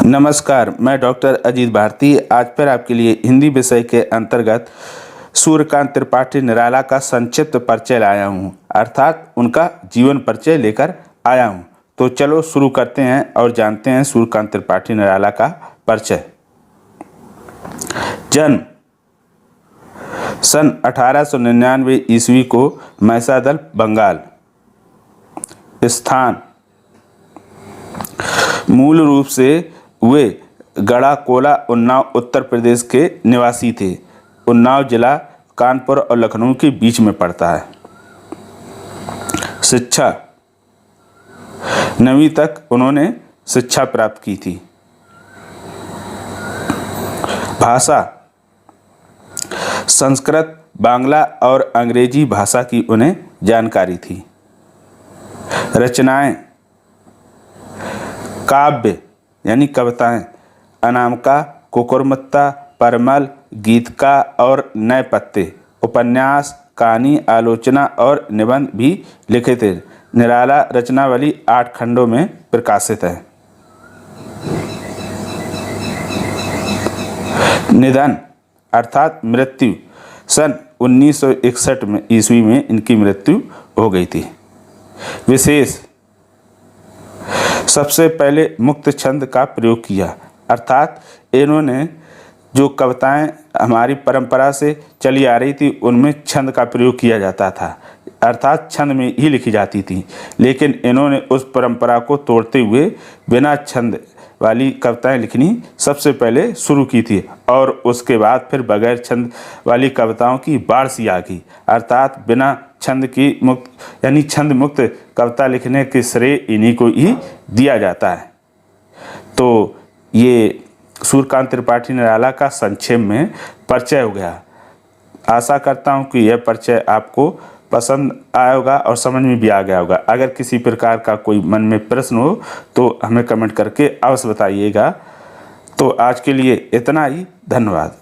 नमस्कार, मैं डॉक्टर अजीत भारती आज फिर आपके लिए हिंदी विषय के अंतर्गत सूर्यकांत त्रिपाठी निराला का संक्षिप्त परिचय लाया हूँ, अर्थात उनका जीवन परिचय लेकर आया हूँ। तो चलो शुरू करते हैं और जानते हैं सूर्यकांत त्रिपाठी निराला का परिचय। जन्म सन 1899 ईस्वी को मैसादल, बंगाल। स्थान मूल रूप से वे गढ़ाकोला, उन्नाव, उत्तर प्रदेश के निवासी थे। उन्नाव जिला कानपुर और लखनऊ के बीच में पड़ता है। शिक्षा 9वीं तक उन्होंने शिक्षा प्राप्त की थी। भाषा संस्कृत, बांग्ला और अंग्रेजी भाषा की उन्हें जानकारी थी। रचनाएं काव्य यानी कविताएं, अनामिका, कुकुरमुत्ता, परमल, गीतिका और नए पत्ते, उपन्यास, कहानी, आलोचना और निबंध भी लिखे थे। निराला रचनावली 8 खंडों में प्रकाशित है। निधन अर्थात मृत्यु सन 1961 ईस्वी में इनकी मृत्यु हो गई थी। विशेष सबसे पहले मुक्त छंद का प्रयोग किया, अर्थात इन्होंने जो कविताएं हमारी परंपरा से चली आ रही थी उनमें छंद का प्रयोग किया जाता था, अर्थात छंद में ही लिखी जाती थी। लेकिन इन्होंने उस परंपरा को तोड़ते हुए बिना छंद वाली कविताएं लिखनी सबसे पहले शुरू की थी और उसके बाद फिर बगैर छंद वाली कविताओं की बाढ़ सी आ गई, अर्थात बिना छंद की मुक्त यानी छंद मुक्त कविता लिखने के श्रेय इन्हीं को ही दिया जाता है। तो ये सूर्यकांत त्रिपाठी निराला का संक्षेप में परिचय हो गया। आशा करता हूँ कि यह परिचय आपको पसंद आया होगा और समझ में भी आ गया होगा। अगर किसी प्रकार का कोई मन में प्रश्न हो तो हमें कमेंट करके अवश्य बताइएगा। तो आज के लिए इतना ही, धन्यवाद।